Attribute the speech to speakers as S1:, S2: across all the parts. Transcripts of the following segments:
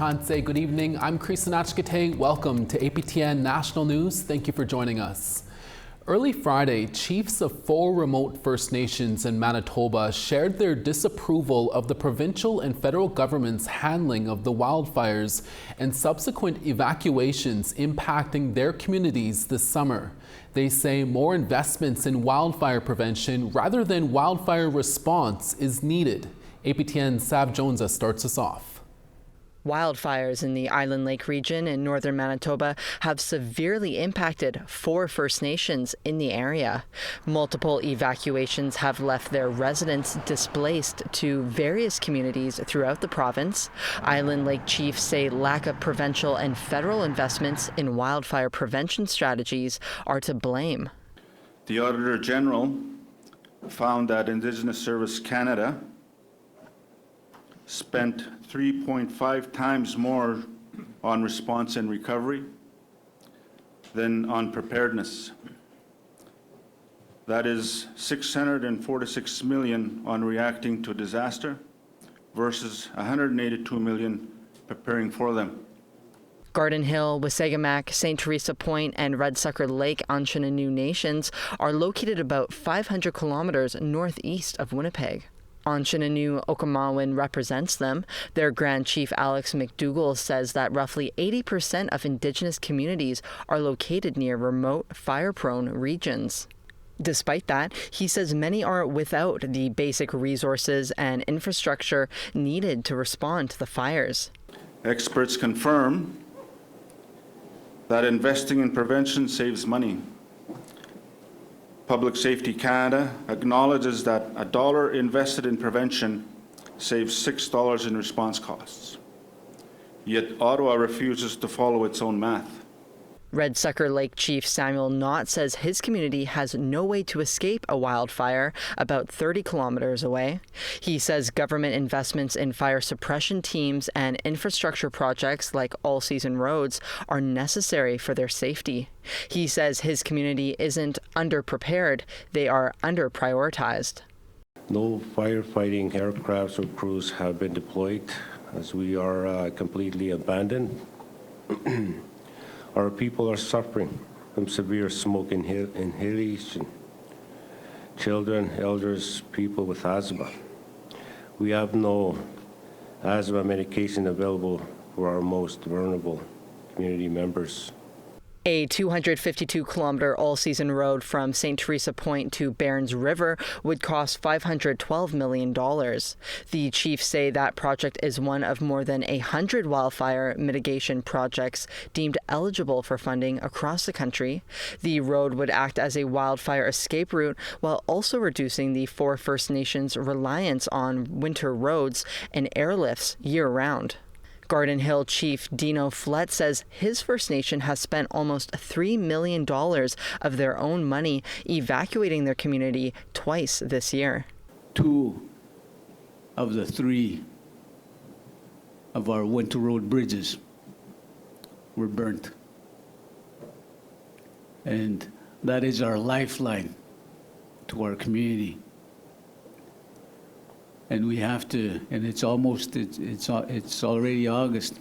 S1: Hanse. Good evening. I'm Chris Nachkate. Welcome to APTN National News. Thank you for joining us. Early Friday, chiefs of 4 remote First Nations in Manitoba shared their disapproval of the provincial and federal government's handling of the wildfires and subsequent evacuations impacting their communities this summer. They say more investments in wildfire prevention rather than wildfire response is needed. APTN Sav Jonesa starts us off.
S2: Wildfires in the Island Lake region in northern Manitoba have severely impacted 4 First Nations in the area. Multiple evacuations have left their residents displaced to various communities throughout the province. Island Lake chiefs say lack of provincial and federal investments in wildfire prevention strategies are to blame.
S3: The Auditor General found that Indigenous Service Canada spent 3.5 times more on response and recovery than on preparedness. That is $646 million on reacting to disaster versus $182 million preparing for them.
S2: Garden Hill, Wasagamak, St. Teresa Point, and Red Sucker Lake Anishinaabe Nations are located about 500 kilometers northeast of Winnipeg. Anishinaabe Okamawan represents them. Their Grand Chief Alex McDougall says that roughly 80% of Indigenous communities are located near remote, fire-prone regions. Despite that, he says many are without the basic resources and infrastructure needed to respond to the fires.
S3: Experts confirm that investing in prevention saves money. Public Safety Canada acknowledges that a dollar invested in prevention saves $6 in response costs. Yet Ottawa refuses to follow its own math.
S2: Red Sucker Lake Chief Samuel Knott says his community has no way to escape a wildfire about 30 kilometers away. He says government investments in fire suppression teams and infrastructure projects like all-season roads are necessary for their safety. He says his community isn't underprepared, they are under-prioritized.
S4: No firefighting aircrafts or crews have been deployed as we are completely abandoned. Our people are suffering from severe smoke inhalation. Children, elders, people with asthma. We have no asthma medication available for our most vulnerable community members.
S2: A 252-kilometer all-season road from St. Teresa Point to Barons River would cost $512 million. The chiefs say that project is one of more than 100 wildfire mitigation projects deemed eligible for funding across the country. The road would act as a wildfire escape route while also reducing the 4 First Nations' reliance on winter roads and airlifts year-round. Garden Hill Chief Dino Flett says his First Nation has spent almost $3 million of their own money evacuating their community twice this year.
S5: 2 of the 3 of our winter road bridges were burnt. And that is our lifeline to our community. And we have to, and it's already August.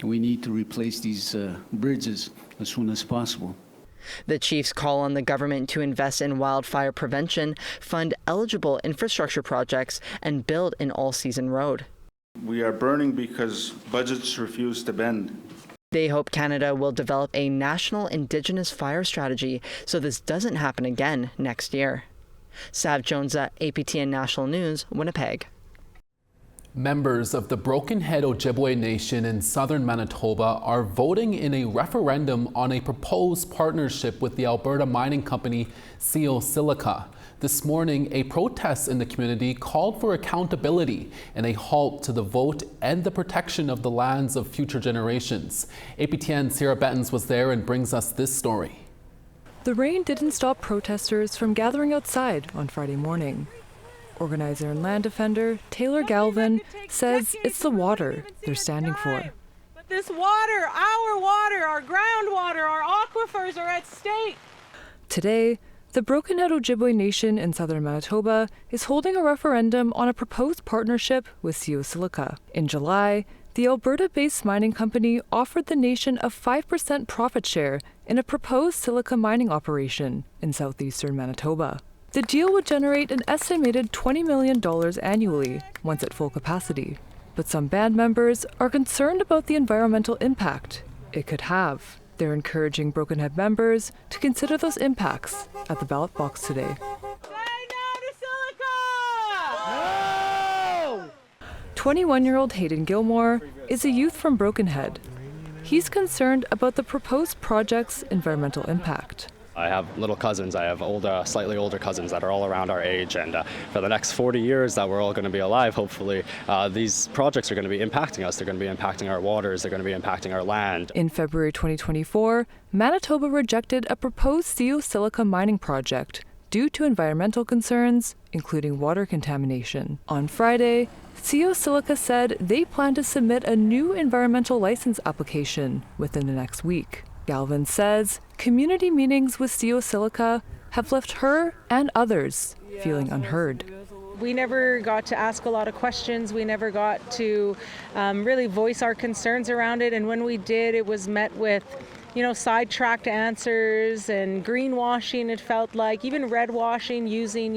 S5: We need to replace these bridges as soon as possible.
S2: The chiefs call on the government to invest in wildfire prevention, fund eligible infrastructure projects, and build an all-season road.
S3: We are burning because budgets refuse to bend.
S2: They hope Canada will develop a national Indigenous fire strategy so this doesn't happen again next year. Sav Jonesa, APTN National News, Winnipeg.
S1: Members of the Broken Head Ojiway Nation in southern Manitoba are voting in a referendum on a proposed partnership with the Alberta mining company Silica. This morning, a protest in the community called for accountability and a halt to the vote and the protection of the lands of future generations. APTN Sarah Bettens was there and brings us this story.
S6: The rain didn't stop protesters from gathering outside on Friday morning. Organizer and land defender Taylor Galvin says it's the water they're standing for.
S7: But this water, our groundwater, our aquifers are at stake.
S6: Today, the Broken Head Ojiway Nation in southern Manitoba is holding a referendum on a proposed partnership with Silica. In July, The Alberta-based mining company offered the nation a 5% profit share in a proposed silica mining operation in southeastern Manitoba. The deal would generate an estimated $20 million annually once at full capacity. But some band members are concerned about the environmental impact it could have. They're encouraging Broken Head members to consider those impacts at the ballot box today. 21-year-old Hayden Gilmore is a youth from Broken Head. He's concerned about the proposed project's environmental impact.
S8: I have little cousins, I have slightly older cousins that are all around our age, and for the next 40 years that we're all going to be alive, hopefully, these projects are going to be impacting us. They're going to be impacting our waters, they're going to be impacting our land.
S6: In February 2024, Manitoba rejected a proposed silica mining project due to environmental concerns, including water contamination. On Friday, Silica said they plan to submit a new environmental license application within the next week. Galvin says community meetings with Silica have left her and others feeling unheard.
S7: We never got to ask a lot of questions. We never got to really voice our concerns around it. And when we did, it was met with sidetracked answers and greenwashing, it felt like, even redwashing, using,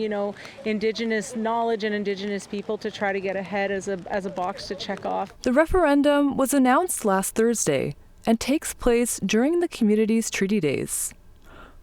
S7: Indigenous knowledge and Indigenous people to try to get ahead as a box to check off.
S6: The referendum was announced last Thursday and takes place during the community's Treaty Days.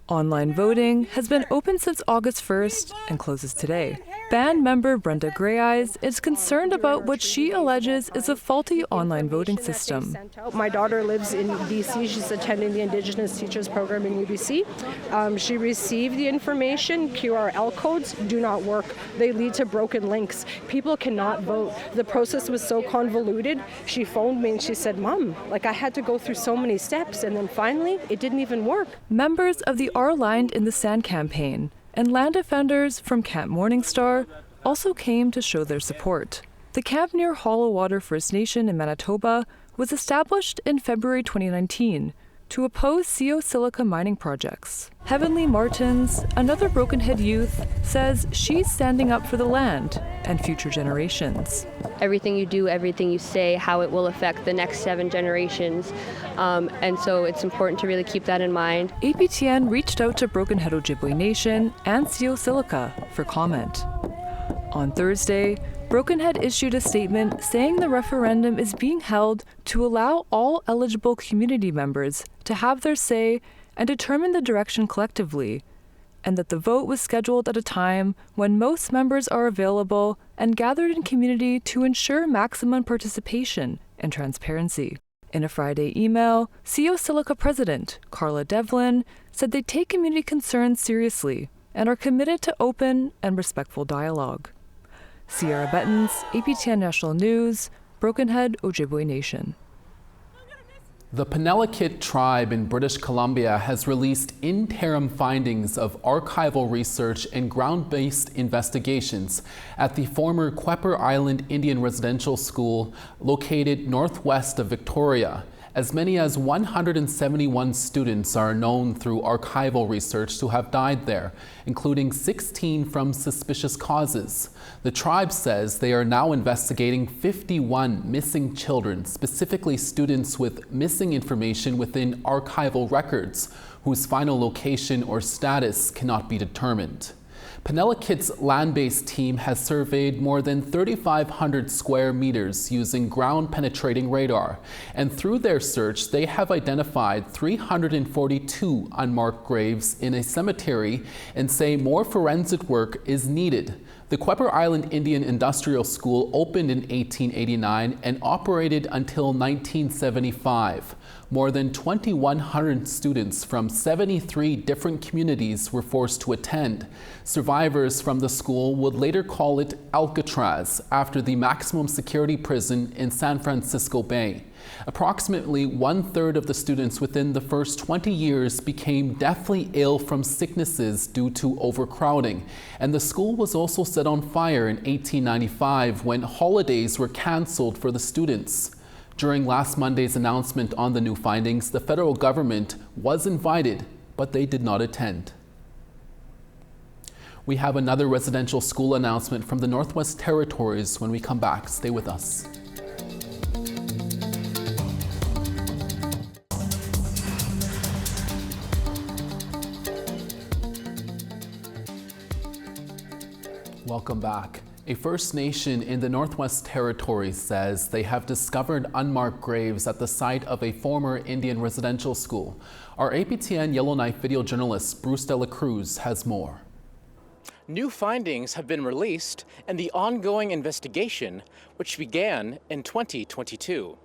S6: Online voting has been open since August 1st and closes today. Band member Brenda Greyeyes is concerned about what she alleges is a faulty online voting system.
S9: My daughter lives in BC. She's attending the Indigenous Teachers Program in UBC. She received the information. QRL codes do not work. They lead to broken links. People cannot vote. The process was so convoluted. She phoned me and she said, "Mom, I had to go through so many steps, and then finally it didn't even work."
S6: Members of the Our Land in the Sand campaign and land defenders from Camp Morningstar also came to show their support. The camp near Hollow Water First Nation in Manitoba was established in February 2019 to oppose silica mining projects. Heavenly Martins, another Broken Head youth, says she's standing up for the land and future generations.
S10: Everything you do, everything you say, how it will affect the next 7 generations. And so it's important to really keep that in mind.
S2: APTN reached out to Broken Head Ojibway Nation and silica for comment. On Thursday, Broken Head issued a statement saying the referendum is being held to allow all eligible community members to have their say and determine the direction collectively, and that the vote was scheduled at a time when most members are available and gathered in community to ensure maximum participation and transparency. In a Friday email, silica President Carla Devlin said they take community concerns seriously and are committed to open and respectful dialogue. Sierra Bettens, APTN National News, Broken Head Ojibway Nation.
S1: The Penelakut tribe in British Columbia has released interim findings of archival research and ground-based investigations at the former Quepper Island Indian Residential School located northwest of Victoria. As many as 171 students are known through archival research to have died there, including 16 from suspicious causes. The tribe says they are now investigating 51 missing children, specifically students with missing information within archival records, whose final location or status cannot be determined. Penelakut's land-based team has surveyed more than 3,500 square meters using ground-penetrating radar, and through their search, they have identified 342 unmarked graves in a cemetery and say more forensic work is needed. The Quepper Island Indian Industrial School opened in 1889 and operated until 1975. More than 2,100 students from 73 different communities were forced to attend. Survivors from the school would later call it Alcatraz, after the maximum security prison in San Francisco Bay. Approximately 1/3 of the students within the first 20 years became deathly ill from sicknesses due to overcrowding, and the school was also set on fire in 1895 when holidays were cancelled for the students. During last Monday's announcement on the new findings, the federal government was invited, but they did not attend. We have another residential school announcement from the Northwest Territories when we come back. Stay with us. Welcome back. A First Nation in the Northwest Territories says they have discovered unmarked graves at the site of a former Indian residential school. Our APTN Yellowknife video journalist Bruce De La Cruz has more.
S11: New findings have been released in the ongoing investigation, which began in 2022.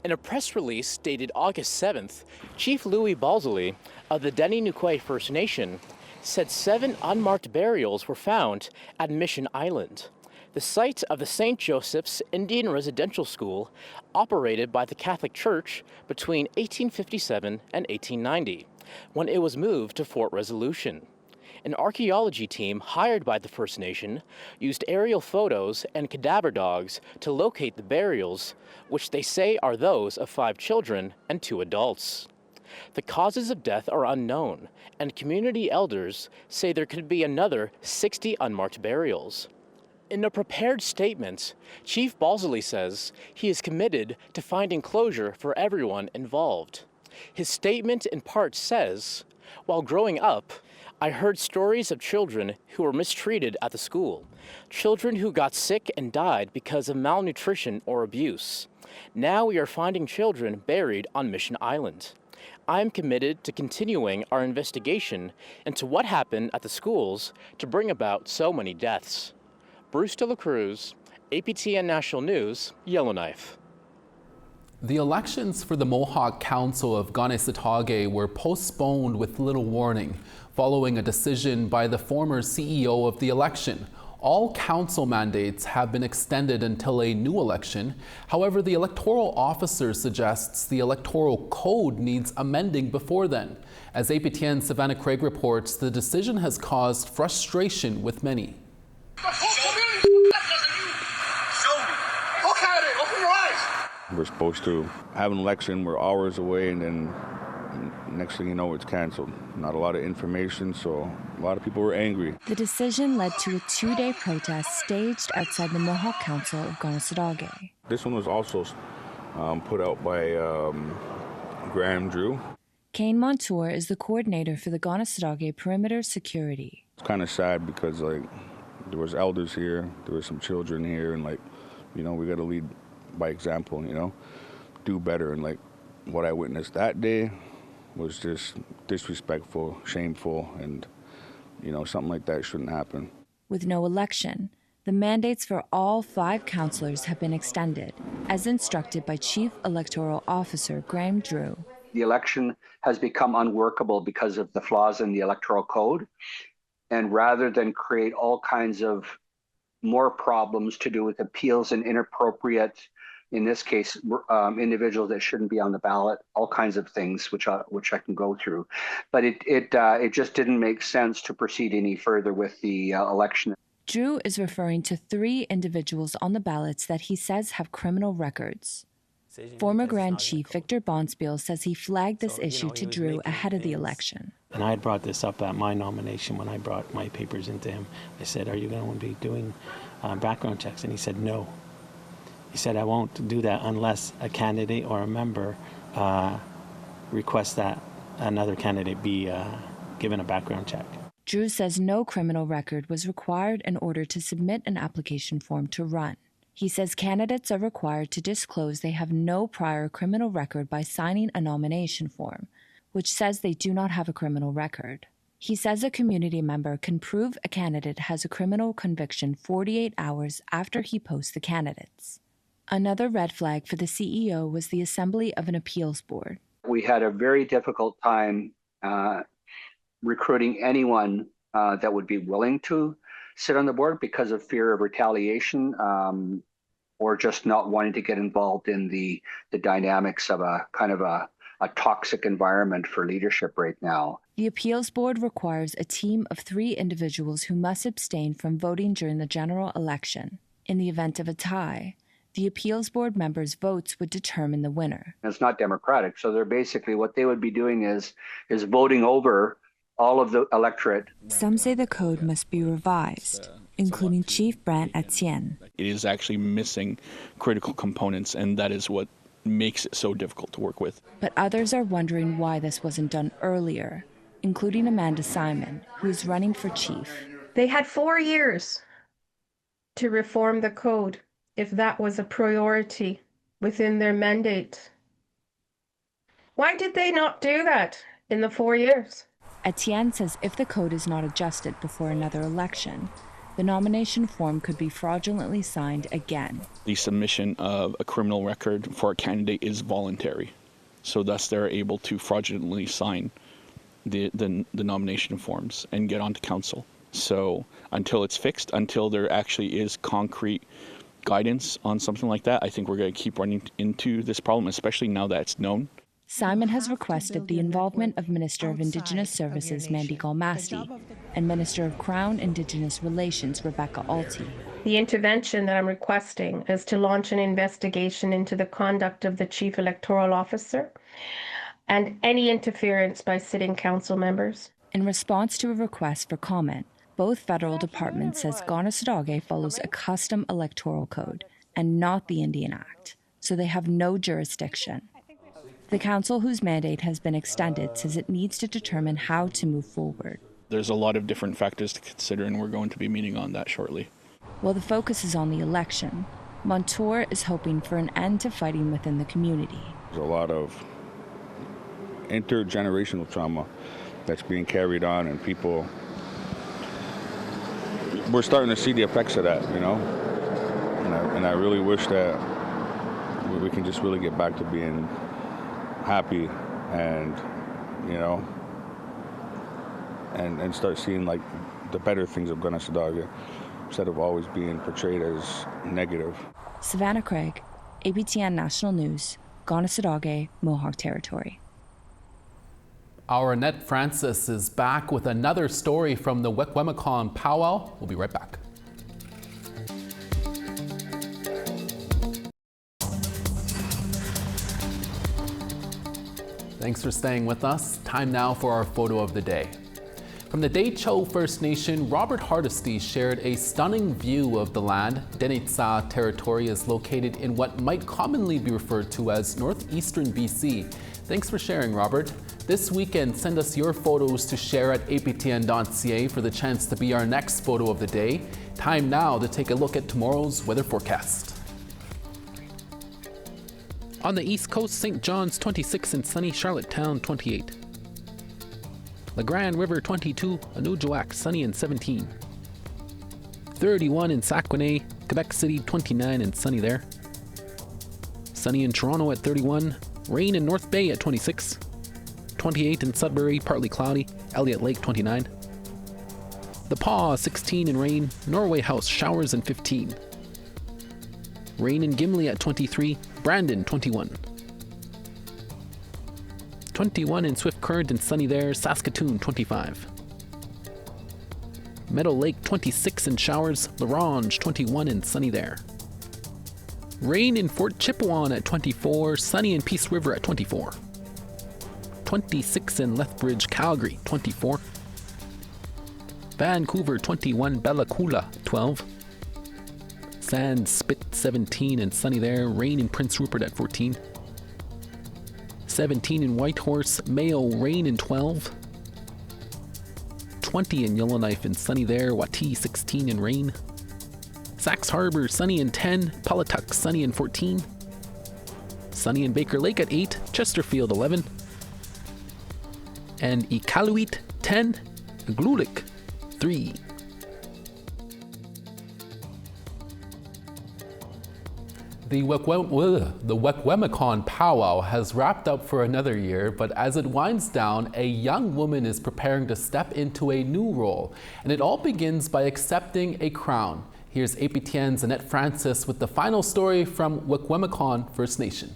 S11: In a press release dated August 7th, Chief Louis Balsley of the Deni Nukwe First Nation said 7 unmarked burials were found at Mission Island, the site of the St. Joseph's Indian Residential School operated by the Catholic Church between 1857 and 1890, when it was moved to Fort Resolution. An archaeology team hired by the First Nation used aerial photos and cadaver dogs to locate the burials, which they say are those of 5 children and 2 adults. The causes of death are unknown, and community elders say there could be another 60 unmarked burials. In a prepared statement, Chief Balsley says he is committed to finding closure for everyone involved. His statement in part says, "While growing up, I heard stories of children who were mistreated at the school, children who got sick and died because of malnutrition or abuse. Now we are finding children buried on Mission Island. I am committed to continuing our investigation into what happened at the schools to bring about so many deaths." Bruce De La Cruz, APTN National News, Yellowknife.
S1: The elections for the Mohawk Council of Kanesatake were postponed with little warning, following a decision by the former CEO of the election. All council mandates have been extended until a new election. However, the electoral officer suggests the electoral code needs amending before then. As APTN Savannah Craig reports, the decision has caused frustration with many.
S12: We're supposed to have an election, we're hours away, and then next thing you know, it's canceled. Not a lot of information, so a lot of people were angry.
S13: The decision led to a 2-day protest staged outside the Mohawk Council of Kanesatake.
S12: This one was also put out by Graham Drew.
S13: Kane Montour is the coordinator for the Kanesatake Perimeter Security.
S12: It's kind of sad because there was elders here, there were some children here, and we got to lead by example, do better. And what I witnessed that day was just disrespectful, shameful, and something like that shouldn't happen.
S13: With no election, the mandates for all 5 councillors have been extended, as instructed by Chief Electoral Officer Graham Drew.
S14: The election has become unworkable because of the flaws in the electoral code, and rather than create all kinds of more problems to do with appeals and inappropriate, in this case, individuals that shouldn't be on the ballot, all kinds of things which I can go through. But it just didn't make sense to proceed any further with the election.
S13: Drew is referring to 3 individuals on the ballots that he says have criminal records. Former Grand Chief Victor Bonspiel says he flagged this issue to Drew ahead of the election.
S15: And I had brought this up at my nomination when I brought my papers into him. I said, "Are you going to be doing background checks?" And he said, "No." He said, "I won't do that unless a candidate or a member requests that another candidate be given a background check."
S13: Drew says no criminal record was required in order to submit an application form to run. He says candidates are required to disclose they have no prior criminal record by signing a nomination form, which says they do not have a criminal record. He says a community member can prove a candidate has a criminal conviction 48 hours after he posts the candidates. Another red flag for the CEO was the assembly of an appeals board.
S14: We had a very difficult time recruiting anyone that would be willing to sit on the board because of fear of retaliation or just not wanting to get involved in the dynamics of a kind of a toxic environment for leadership right now.
S13: The appeals board requires a team of 3 individuals who must abstain from voting during the general election. In the event of a tie, the appeals board members' votes would determine the winner.
S14: It's not democratic, so they're basically what they would be doing is voting over all of the electorate.
S13: Some say the code must be revised, including Chief Brant Etienne.
S16: It is actually missing critical components, and that is what makes it so difficult to work with.
S13: But others are wondering why this wasn't done earlier, including Amanda Simon, who is running for chief.
S17: They had 4 years to reform the code if that was a priority within their mandate. Why did they not do that in the 4 years?
S13: APTN says if the code is not adjusted before another election, the nomination form could be fraudulently signed again.
S16: The submission of a criminal record for a candidate is voluntary, so thus they're able to fraudulently sign the nomination forms and get onto council. So until it's fixed, until there actually is concrete guidance on something like that, I think we're going to keep running into this problem, especially now that it's known.
S13: Simon has requested the involvement of Minister of Indigenous Services Mandy Galmasti and Minister of Crown Indigenous Relations Rebecca Alty.
S17: The intervention that I'm requesting is to launch an investigation into the conduct of the Chief Electoral Officer and any interference by sitting council members.
S13: In response to a request for comment, both federal departments says Kanesatake follows a custom electoral code and not the Indian Act, so they have no jurisdiction. The council, whose mandate has been extended, says it needs to determine how to move forward.
S16: There's a lot of different factors to consider, and we're going to be meeting on that shortly.
S13: While the focus is on the election, Montour is hoping for an end to fighting within the community.
S12: There's a lot of intergenerational trauma that's being carried on, and people, we're starting to see the effects of that, you know? And I really wish that we can just really get back to being happy and, you know, and start seeing like the better things of Kanesatake instead of always being portrayed as negative.
S13: Savannah Craig, APTN National News, Kanesatake, Mohawk Territory.
S1: Our Annette Francis is back with another story from the Weckwemicon powwow. We'll be right back. Thanks for staying with us. Time now for our photo of the day. From the Dehcho First Nation, Robert Hardesty shared a stunning view of the land. Denetsa territory is located in what might commonly be referred to as northeastern BC. Thanks for sharing, Robert. This weekend, send us your photos to share at aptn.ca for the chance to be our next photo of the day. Time now to take a look at tomorrow's weather forecast. On the east coast, St. John's 26 and sunny, Charlottetown 28. La Grande River 22, Anujiwak sunny and 17. 31 in Saguenay, Quebec City 29 and sunny there. Sunny in Toronto at 31, rain in North Bay at 26. 28 in Sudbury, partly cloudy, Elliott Lake 29. The Paw 16 and rain, Norway House showers and 15. Rain in Gimli at 23, Brandon 21. 21 in Swift Current and sunny there, Saskatoon 25. Meadow Lake 26 and showers, La Ronge 21 and sunny there. Rain in Fort Chipewyan at 24, sunny in Peace River at 24. 26 in Lethbridge, Calgary 24. Vancouver 21, Bella Coola 12. Sand Spit 17 and sunny there, rain in Prince Rupert at 14. 17 in Whitehorse, Mayo, rain in 12. 20 in Yellowknife and sunny there, Wati 16 and rain. Sax Harbor sunny in 10, Pawatuck sunny in 14. Sunny in Baker Lake at 8, Chesterfield 11. And Iqaluit 10, Glulik 3. The Weckwemicon powwow has wrapped up for another year, but as it winds down, a young woman is preparing to step into a new role. And it all begins by accepting a crown. Here's APTN's Annette Francis with the final story from Weckwemicon First Nation.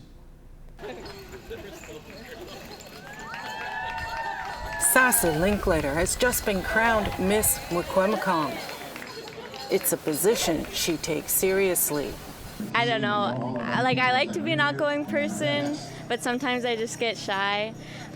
S18: Sassy Linklater has just been crowned Miss Weckwemicon. It's a position she takes seriously.
S19: I don't know. I like to be an outgoing person, but sometimes I just get shy.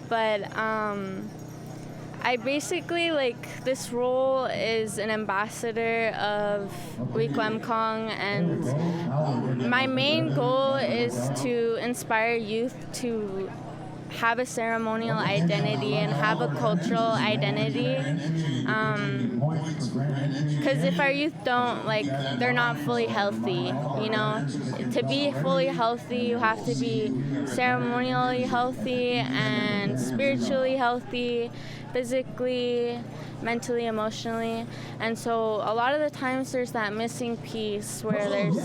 S19: But I basically this role is an ambassador of Weckwemicon, and my main goal is to inspire youth to have a ceremonial identity and have a cultural identity. Because if our youth don't, like, they're not fully healthy, you know. To be fully healthy, you have to be ceremonially healthy and spiritually healthy, physically, mentally, emotionally. And so a lot of the times there's that missing piece where there's,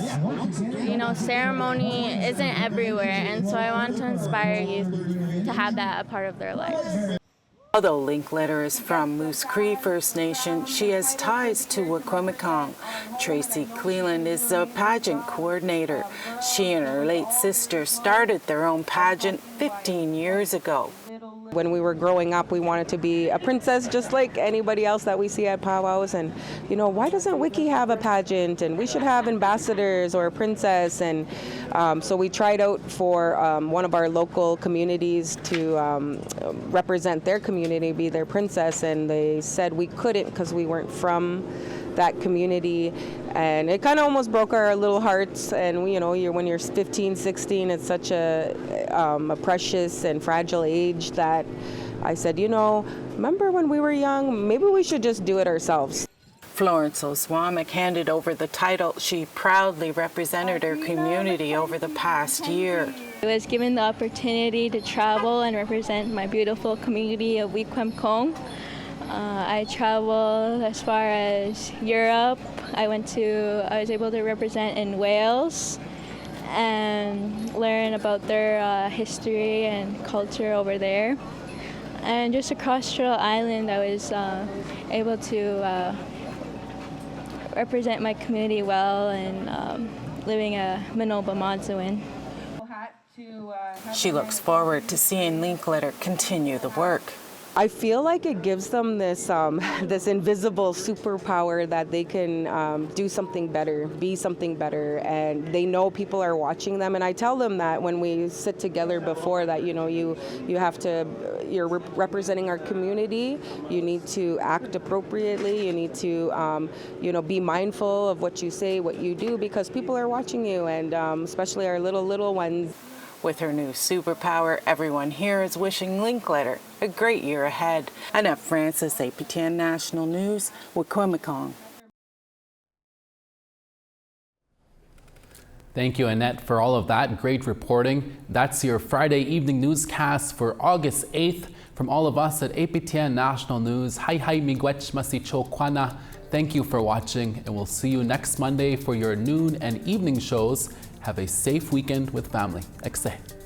S19: you know, ceremony isn't everywhere. And so I want to inspire youth to have that a part of their lives.
S18: Although Linkletter is from Moose Cree First Nation, she has ties to Wikwemikong. Tracy Cleland is a pageant coordinator. She and her late sister started their own pageant 15 years ago.
S20: When we were growing up, we wanted to be a princess just like anybody else that we see at powwows. And, you know, why doesn't Wiki have a pageant? And we should have ambassadors or a princess. And so we tried out for one of our local communities to represent their community, be their princess. And they said we couldn't because we weren't from that community, and it kind of almost broke our little hearts. And you know, when you're 15, 16, it's such a precious and fragile age that I said, you know, remember when we were young, maybe we should just do it ourselves.
S18: Florence Oswamick handed over the title. She proudly represented her community over the past year.
S19: I was given the opportunity to travel and represent my beautiful community of Wikwemikong. I traveled as far as Europe. I was able to represent in Wales and learn about their history and culture over there. And just across Turtle Island, I was able to represent my community well and living a Manitoba Montsuin.
S18: She looks forward to seeing Linkletter continue the work.
S20: I feel like it gives them this this invisible superpower that they can do something better, be something better, and they know people are watching them. And I tell them that when we sit together before that, you know, you're representing our community. You need to act appropriately. You need to, you know, be mindful of what you say, what you do, because people are watching you, and especially our little ones.
S18: With her new superpower, everyone here is wishing Linkletter a great year ahead. Annette Francis, APTN National News, Wikwemikong.
S1: Thank you, Annette, for all of that great reporting. That's your Friday evening newscast for August 8th. From all of us at APTN National News, hai miigwech masicho kwana. Thank you for watching, and we'll see you next Monday for your noon and evening shows. Have a safe weekend with family. Ekse.